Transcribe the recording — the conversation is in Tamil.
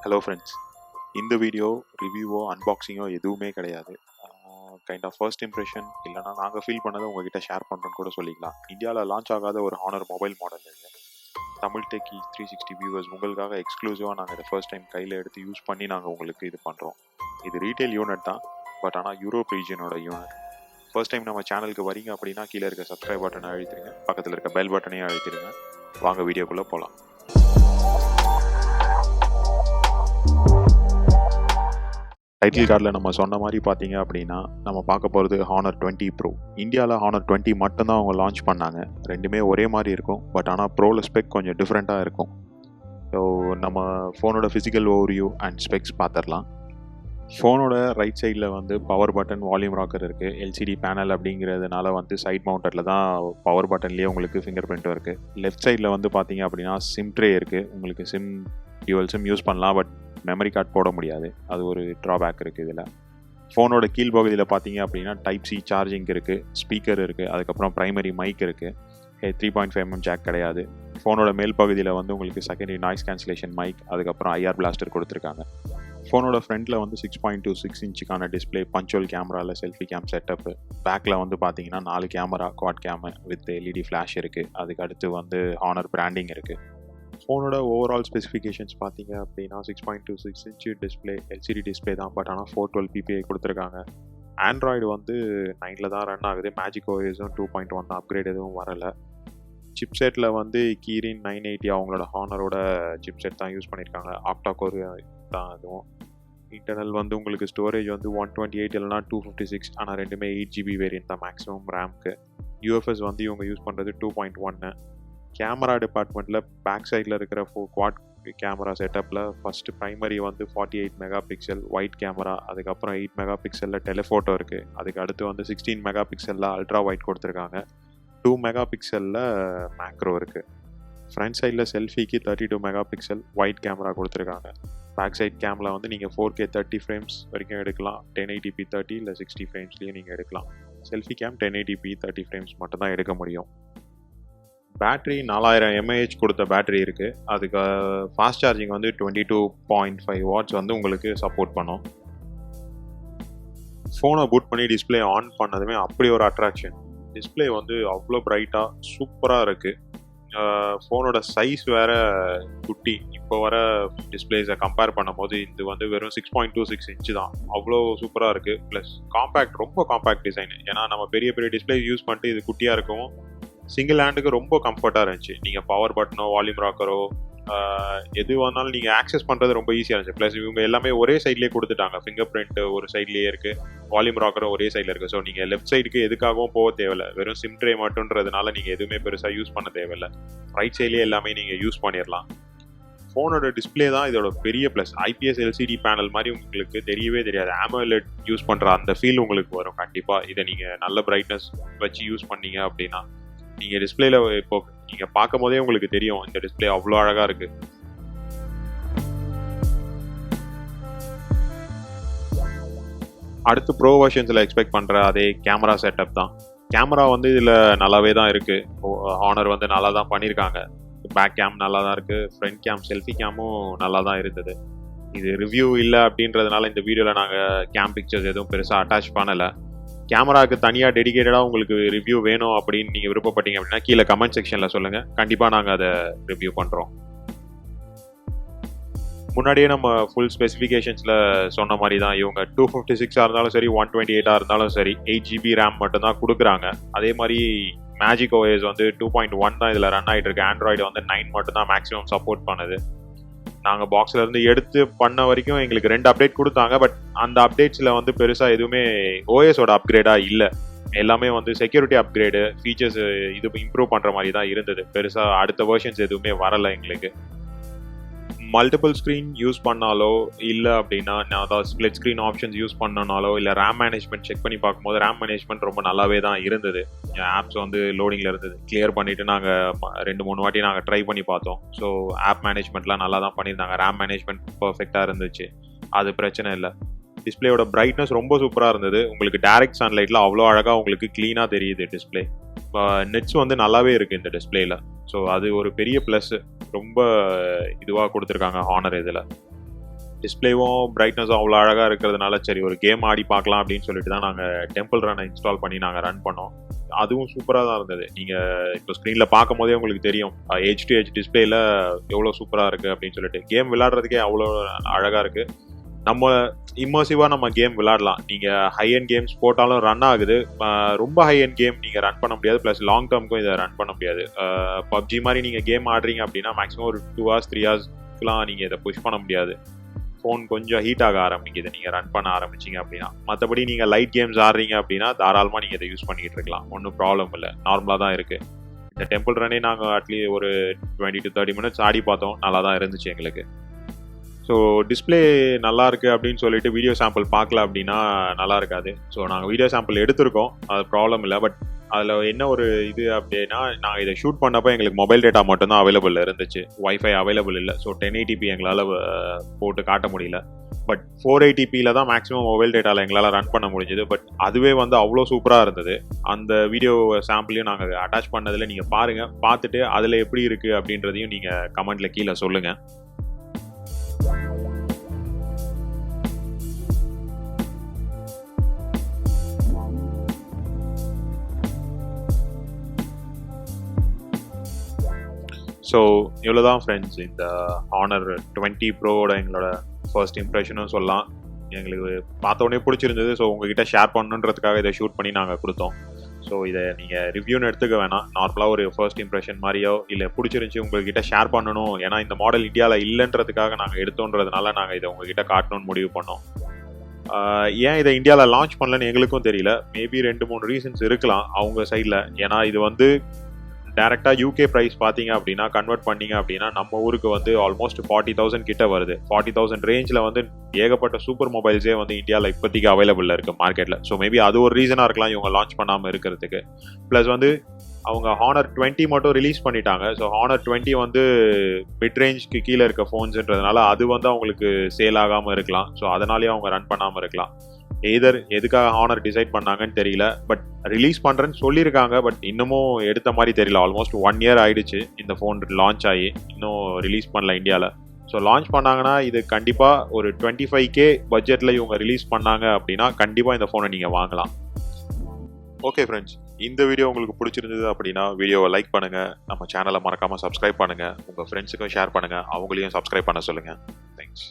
ஹலோ ஃப்ரெண்ட்ஸ், இந்த வீடியோ ரிவ்யூவோ அன்பாக்சிங்கோ எதுவுமே கிடையாது. கைண்ட் ஆஃப் ஃபர்ஸ்ட் இம்ப்ரெஷன் இல்லைனா நாங்கள் ஃபீல் பண்ணதை உங்ககிட்ட ஷேர் பண்ணுறோன்னு கூட சொல்லிக்கலாம். இந்தியாவில் லான்ச் ஆகாத ஒரு ஹானர் மொபைல் மாடல் இது. தமிழ் டெக்கி 360 வியூவர்ஸ் உங்களுக்காக எக்ஸ்க்ளூசிவாக நாங்கள் இதை ஃபர்ஸ்ட் டைம் கையில் எடுத்து யூஸ் பண்ணி நாங்கள் உங்களுக்கு இது பண்ணுறோம். இது ரீட்டைல் யூனிட் தான், பட் ஆனால் யூரோப் ரீஜனோட யூனிட். ஃபர்ஸ்ட் டைம் நம்ம சேனலுக்கு வரீங்க அப்படின்னா கீழே இருக்க சப்ஸ்கிரைப் பட்டனை அழுத்திடுங்க, பக்கத்தில் இருக்க பெல் பட்டனையும் அழுத்திடுங்க. வாங்க வீடியோக்குள்ளே போகலாம். டைட்டில் கார்டில் நம்ம சொன்ன மாதிரி பார்த்தீங்க அப்படின்னா நம்ம பார்க்க போகிறது ஹானர் 20 ப்ரோ. இந்தியாவில் ஹானர் 20 மட்டும்தான் அவங்க லான்ச் பண்ணாங்க. ரெண்டுமே ஒரே மாதிரி இருக்கும், பட் ஆனால் ப்ரோவில் ஸ்பெக் கொஞ்சம் டிஃப்ரெண்ட்டாக இருக்கும். ஸோ நம்ம ஃபோனோட ஃபிசிக்கல் ஓவர்வியூ அண்ட் ஸ்பெக்ஸ் பார்த்துடலாம். ஃபோனோட ரைட் சைடில் வந்து பவர் பட்டன், வால்யூம் ராக்கர் இருக்குது. எல்சிடி பேனல் அப்படிங்கிறதுனால வந்து சைட் மவுண்டரில் தான் பவர் பட்டன்லேயே உங்களுக்கு ஃபிங்கர் பிரிண்ட்டும் இருக்குது. லெஃப்ட் சைடில் வந்து பார்த்தீங்க அப்படின்னா சிம் ட்ரே இருக்குது. உங்களுக்கு டியூவல் சிம் யூஸ் பண்ணலாம், பட் மெமரி கார்டு போட முடியாது. அது ஒரு ட்ராபேக் இருக்குது இதில். ஃபோனோட கீழ்ப்பகுதியில் பார்த்தீங்க அப்படின்னா டைப் சி சார்ஜிங் இருக்குது, ஸ்பீக்கர் இருக்குது, அதுக்கப்புறம் ப்ரைமரி மைக் இருக்குது. 3.5mm ஜாக் கிடையாது. ஃபோனோட மேல் பகுதியில் வந்து உங்களுக்கு செகண்டரி நாய்ஸ் கேன்சலேஷன் மைக், அதுக்கப்புறம் ஐஆர் பிளாஸ்டர் கொடுத்துருக்காங்க. ஃபோனோட ஃப்ரண்ட்டில் வந்து 6.26 இன்ச்சுக்கான டிஸ்பிளே, பஞ்சுவல் கேமராவில் செல்ஃபி கேம் செட்டப்பு. பேக்கில் வந்து பார்த்தீங்கன்னா 4 camera, quad game with LED flash இருக்குது. அதுக்கு அடுத்து வந்து ஹானர் பிராண்டிங் இருக்குது. ஃபோனோட ஓவரால் ஸ்பெசிஃபிகேஷன்ஸ் பார்த்தீங்க அப்படின்னா 6.26 இன்ச்சு டிஸ்பிளே, எல்சிடி டிஸ்பிளே தான், பட் ஆனால் 412 PPI கொடுத்துருக்காங்க. ஆண்ட்ராய்டு வந்து 9 தான் ரன் ஆகுது. மேஜிக் ஓஎஸும் 2.1 தான், அப்கிரேட் எதுவும் வரலை. சிப்செட்டில் வந்து கீரின் 980 அவங்களோட ஹானரோட சிப்செட் தான் யூஸ் பண்ணியிருக்காங்க. ஆக்டா கோர் தான் அதுவும். இன்டர்னல் வந்து உங்களுக்கு ஸ்டோரேஜ் வந்து 128 இல்லைனா 256, ஆனால் ரெண்டுமே 8GB வேரியன்ட் தான் மேக்ஸிமம் ரேம்க்கு. யூஎஃப்எஸ் வந்து இவங்க யூஸ் பண்ணுறது 2.1. கேமரா டிபார்ட்மெண்ட்டில் பேக் சைடில் இருக்கிற குவாட் கேமரா செட்டப்பில் ஃபஸ்ட்டு ப்ரைமரி வந்து 48 மெகாபிக்சல் ஒயிட் கேமரா, அதுக்கப்புறம் 8 மெகாபிக்சலில் டெலிஃபோட்டோ இருக்குது. அதுக்கு அடுத்து வந்து 16 மெகாபிக்சலில் அல்ட்ரா ஒயிட் கொடுத்துருக்காங்க. 2 மெகாபிக்சலில் மேக்ரோ இருக்குது. ஃப்ரண்ட் சைடில் செல்ஃபிக்கு 32 மெகாபிக்சல் ஒயிட் கேமரா கொடுத்துருக்காங்க. பேக் சைட் கேமில் வந்து நீங்கள் 4K 30 ஃப்ரேம்ஸ் வரைக்கும் எடுக்கலாம். 1080p 30 இல்லை 60 ஃப்ரேம்ஸ்லேயும் நீங்கள் எடுக்கலாம். செல்ஃபி கேம் 1080p 30 ஃப்ரேம்ஸ் மட்டும் தான் எடுக்க முடியும். பேட்ரி 4000 mAh கொடுத்த பேட்ரி இருக்குது. அதுக்கு ஃபாஸ்ட் சார்ஜிங் வந்து 22.5 வாட்ஸ் வந்து உங்களுக்கு சப்போர்ட் பண்ணும். ஃபோனை பூட் பண்ணி டிஸ்பிளே ஆன் பண்ணதுமே அப்படி ஒரு அட்ராக்ஷன். டிஸ்பிளே வந்து அவ்வளோ பிரைட்டாக சூப்பராக இருக்குது. ஃபோனோட சைஸ் வேறு குட்டி. இப்போ வர டிஸ்பிளேஸை கம்பேர் பண்ணும்போது இது வந்து வெறும் 6.26 இன்ச்சு தான். அவ்வளோ சூப்பராக இருக்குது. ப்ளஸ் காம்பேக்ட், ரொம்ப காம்பேக்ட் டிசைன். ஏன்னா நம்ம பெரிய பெரிய டிஸ்பிளே யூஸ் பண்ணிட்டு இது குட்டியாக இருக்கவும் சிங்கிள் ஹேண்டுக்கு ரொம்ப கம்ஃபர்ட்டாக இருந்துச்சு. நீங்கள் பவர் பட்டனோ வால்யூம் ராக்கரோ எது வேணாலும் நீங்கள் ஆக்சஸ் பண்ணுறது ரொம்ப ஈஸியாக இருந்துச்சு. ப்ளஸ் இவங்க எல்லாமே ஒரே சைட்லேயே கொடுத்துட்டாங்க. ஃபிங்கர் பிரிண்ட் ஒரு சைட்லேயே இருக்குது, வால்யூம் ராக்கரும் ஒரே சைடில் இருக்குது. ஸோ நீங்கள் லெஃப்ட் சைடுக்கு எதுக்காகவும் போக தேவையில்லை. வெறும் சிம் ட்ரே மட்டுன்றதுனால நீங்கள் எதுவுமே பெருசாக யூஸ் பண்ண தேவையில்லை. ரைட் சைட்லேயே எல்லாமே நீங்கள் யூஸ் பண்ணிடலாம். ஃபோனோட டிஸ்பிளே தான் இதோட பெரிய ப்ளஸ். ஐபிஎஸ் எல்சிடி பேனல் மாதிரி உங்களுக்கு தெரியவே தெரியாது. AMOLED யூஸ் பண்ணுற அந்த ஃபீல் உங்களுக்கு வரும் கண்டிப்பாக. இதை நீங்கள் நல்ல பிரைட்னஸ் வச்சு யூஸ் பண்ணீங்க அப்படின்னா நீங்கள் டிஸ்பிளேல இப்போ நீங்கள் பார்க்கும் போதே உங்களுக்கு தெரியும் இந்த டிஸ்பிளே அவ்வளோ அழகாக இருக்குது. அடுத்து ப்ரோ வெர்ஷன்ஸில் எக்ஸ்பெக்ட் பண்ணுற அதே கேமரா செட்டப் தான். கேமரா வந்து இதில் நல்லாவே தான் இருக்குது. ஹானர் வந்து நல்லா தான் பண்ணியிருக்காங்க. பேக் கேம் நல்லா தான் இருக்குது. ஃப்ரண்ட் கேம், செல்ஃபி கேமும் நல்லா தான் இருந்தது. இது ரிவ்யூ இல்லை அப்படின்றதுனால இந்த வீடியோவில் நாங்கள் கேம் பிக்சர்ஸ் எதுவும் பெருசாக அட்டாச் பண்ணலை. கேமராவுக்கு தனியாக டெடிகேட்டடாக உங்களுக்கு ரிவ்யூ வேணும் அப்படின்னு நீங்கள் விருப்பப்பட்டீங்க அப்படின்னா கீழே கமெண்ட் செக்ஷனில் சொல்லுங்கள். கண்டிப்பாக நாங்கள் அதை ரிவ்யூ பண்ணுறோம். முன்னாடியே நம்ம ஃபுல் ஸ்பெசிஃபிகேஷன்ஸில் சொன்ன மாதிரி தான் இவங்க 256 இருந்தாலும் சரி, 128 இருந்தாலும் சரி, 8GB ரேம் மட்டும்தான் கொடுக்குறாங்க. அதே மாதிரி மேஜிக் ஓஎஸ் வந்து 2.1 தான் இதில் ரன் ஆகிட்டு இருக்கு. ஆண்ட்ராய்டு வந்து 9 மட்டும்தான் மேக்ஸிமம் சப்போர்ட் பண்ணுது. நாங்கள் பாக்ஸில் இருந்து எடுத்து பண்ண வரைக்கும் எங்களுக்கு 2 அப்டேட் கொடுத்தாங்க. பட் அந்த அப்டேட்ஸில் வந்து பெருசாக எதுவுமே ஓஎஸோட அப்கிரேடாக இல்லை. எல்லாமே வந்து செக்யூரிட்டி அப்கிரேடு, ஃபீச்சர்ஸ் இது இம்ப்ரூவ் பண்ணுற மாதிரி தான் இருந்தது. பெருசாக அடுத்த வெர்ஷன்ஸ் எதுவுமே வரலை எங்களுக்கு. மல்டிபிள் ஸ்க்ரீன் யூஸ் பண்ணாலோ இல்லை அப்படின்னா அதாவது ஸ்ப்ளிட் ஸ்க்ரீன் ஆப்ஷன்ஸ் யூஸ் பண்ணனாலோ இல்லை ரேம் மேனேஜ்மெண்ட் செக் பண்ணி பார்க்கும்போது ரேம் மேனேஜ்மெண்ட் ரொம்ப நல்லாவே தான் இருந்தது. ஆப்ஸ் வந்து லோடிங்கில் இருந்தது. கிளியர் பண்ணிவிட்டு நாங்கள் 2-3 வாட்டி நாங்கள் ட்ரை பண்ணி பார்த்தோம். ஸோ ஆப் மேனேஜ்மெண்ட்லாம் நல்லா தான் பண்ணியிருந்தாங்க. ரேம் மேனேஜ்மெண்ட் பர்ஃபெக்டாக இருந்துச்சு, அது பிரச்சனை இல்லை. டிஸ்பிளேயோட பிரைட்னஸ் ரொம்ப சூப்பராக இருந்தது. உங்களுக்கு டைரக்ட் சன்லைட்டில் அவ்வளோ அழகாக உங்களுக்கு க்ளீனாக தெரியுது டிஸ்பிளே. நெட்ஸ் வந்து நல்லாவே இருக்குது இந்த டிஸ்பிளேயில். ஸோ அது ஒரு பெரிய ப்ளஸ். ரொம்ப இதுவாக கொடுத்துருக்காங்க ஹானர் இதில். டிஸ்பிளேவும் பிரைட்னஸும் அவ்வளோ அழகாக இருக்கிறதுனால சரி ஒரு கேம் ஆடி பார்க்கலாம் அப்படின்னு சொல்லிட்டு தான் நாங்கள் டெம்பிள் ரனை இன்ஸ்டால் பண்ணி நாங்கள் ரன் பண்ணோம். அதுவும் சூப்பராக தான் இருந்தது. நீங்கள் இப்போ ஸ்க்ரீனில் பார்க்கும் போதே உங்களுக்கு தெரியும் H2H டிஸ்பிளேயில் எவ்வளோ சூப்பராக இருக்குது அப்படின்னு சொல்லிட்டு. கேம் விளையாடுறதுக்கே அவ்வளோ அழகாக இருக்குது. நம்ம இம்மர்சிவாக நம்ம கேம் விளையாடலாம். நீங்கள் ஹை அண்ட் கேம்ஸ் போட்டாலும் ரன் ஆகுது. ரொம்ப ஹை அண்ட் கேம் நீங்கள் ரன் பண்ண முடியாது, ப்ளஸ் லாங் டேர்முக்கும் இதை ரன் பண்ண முடியாது. பப்ஜி மாதிரி நீங்கள் கேம் ஆடுறீங்க அப்படின்னா மேக்ஸிமம் ஒரு 2 hours 3 ஹவர்ஸ்க்குலாம் நீங்கள் இதை புஷ் பண்ண முடியாது. ஃபோன் கொஞ்சம் ஹீட் ஆக ஆரம்பிக்குது நீங்கள் ரன் பண்ண ஆரம்பிச்சிங்க அப்படின்னா. மற்றபடி நீங்கள் லைட் கேம்ஸ் ஆடுறீங்க அப்படின்னா தாராளமாக நீங்கள் இதை யூஸ் பண்ணிக்கிட்டு இருக்கலாம், ஒன்றும் ப்ராப்ளம் இல்லை, நார்மலாக தான் இருக்குது. இந்த டெம்பிள் ரன்னே நாங்கள் அட்லீஸ்ட் ஒரு 20 to 30 minutes ஆடி பார்த்தோம், நல்லா தான் இருந்துச்சு எங்களுக்கு. ஸோ டிஸ்பிளே நல்லா இருக்குது அப்படின்னு சொல்லிட்டு வீடியோ சாம்பிள் பார்க்கல அப்படின்னா நல்லா இருக்காது. ஸோ நாங்கள் வீடியோ சாம்பிள் எடுத்திருக்கோம், அது ப்ராப்ளம் இல்லை. பட் அதில் என்ன ஒரு இது அப்படின்னா, நாங்கள் இதை ஷூட் பண்ணப்போ எங்களுக்கு மொபைல் டேட்டா மட்டும்தான் அவைலபிள் இருந்துச்சு, வைஃபை அவைலபிள் இல்லை. ஸோ 1080p எங்களால் போட்டு காட்ட முடியல. பட் 480pல தான் மேக்ஸிமம் மொபைல் டேட்டாவில் எங்களால் ரன் பண்ண முடிஞ்சது. பட் அதுவே வந்து அவ்வளோ சூப்பராக இருந்தது. அந்த வீடியோ சாம்பிளையும் நாங்கள் அட்டாச் பண்ணதில் நீங்கள் பாருங்கள், பார்த்துட்டு அதில் எப்படி இருக்குது அப்படின்றதையும் நீங்கள் கமெண்ட்டில் கீழே சொல்லுங்கள். ஸோ இவ்வளோ தான் ஃப்ரெண்ட்ஸ், இந்த Honor 20 Proவோட எங்களோட ஃபர்ஸ்ட் இம்ப்ரெஷனும் சொல்லலாம். எங்களுக்கு பார்த்தோன்னே பிடிச்சிருந்தது. ஸோ உங்ககிட்ட ஷேர் பண்ணணுன்றதுக்காக இதை ஷூட் பண்ணி நாங்கள் கொடுத்தோம். ஸோ இதை நீங்கள் ரிவ்யூன்னு எடுத்துக்க வேணாம், நார்மலாக ஒரு ஃபர்ஸ்ட் இம்ப்ரெஷன் மாதிரியோ இல்லை பிடிச்சிருந்துச்சி உங்கள்கிட்ட ஷேர் பண்ணணும், ஏன்னா இந்த மாடல் இந்தியாவில் இல்லைன்றதுக்காக நாங்கள் எடுத்தோன்றதுனால நாங்கள் இதை உங்ககிட்ட காட்டணும்னு முடிவு பண்ணோம். ஏன் இதை இந்தியாவில் லான்ச் பண்ணலன்னு எங்களுக்கும் தெரியல. மேபி 2-3 ரீசன்ஸ் இருக்கலாம் அவங்க சைடில். ஏன்னா இது வந்து டேரெக்டாக UK ப்ரைஸ் பார்த்தீங்க அப்படின்னா கன்வெர்ட் பண்ணிங்க அப்படின்னா நம்ம ஊருக்கு வந்து ஆல்மோஸ்ட் 40,000 கிட்ட வருது. 40,000 ரேஞ்சில் வந்து ஏகப்பட்ட சூப்பர் மொபைல்ஸே வந்து இந்தியாவில் இப்போதைக்கு அவைலபிளில் இருக்குது மார்க்கெட்டில். ஸோ மேபி அது ஒரு ரீசனாக இருக்கலாம் இவங்க லான்ச் பண்ணாமல் இருக்கிறதுக்கு. ப்ளஸ் வந்து அவங்க Honor 20 மட்டும் ரிலீஸ் பண்ணிட்டாங்க. ஸோ Honor 20 வந்து மிட் ரேஞ்சுக்கு கீழே இருக்க ஃபோன்ஸுன்றதுனால அது வந்து அவங்களுக்கு சேல் ஆகாமல் இருக்கலாம். ஸோ அதனாலேயே அவங்க ரன் பண்ணாமல் இருக்கலாம். எதுக்காக Honor டிசைட் பண்ணாங்கன்னு தெரியல. பட் ரிலீஸ் பண்ணுறேன்னு சொல்லியிருக்காங்க, பட் இன்னமும் எடுத்த மாதிரி தெரியல. ஆல்மோஸ்ட் 1 year ஆயிடுச்சு இந்த ஃபோன் லான்ச் ஆகி, இன்னும் ரிலீஸ் பண்ணல இந்தியாவில். ஸோ லான்ச் பண்ணாங்கன்னா இது கண்டிப்பாக ஒரு 25K பட்ஜெட்டில் இவங்க ரிலீஸ் பண்ணாங்க அப்படின்னா கண்டிப்பாக இந்த ஃபோனை நீங்கள் வாங்கலாம். ஓகே ஃப்ரெண்ட்ஸ், இந்த வீடியோ உங்களுக்கு பிடிச்சிருந்தது அப்படின்னா வீடியோவை லைக் பண்ணுங்கள், நம்ம சேனலை மறக்காமல் சப்ஸ்கிரைப் பண்ணுங்கள், உங்கள் ஃப்ரெண்ட்ஸுக்கும் ஷேர் பண்ணுங்கள், அவங்களையும் சப்ஸ்கிரைப் பண்ண சொல்லுங்கள். தேங்க்ஸ்.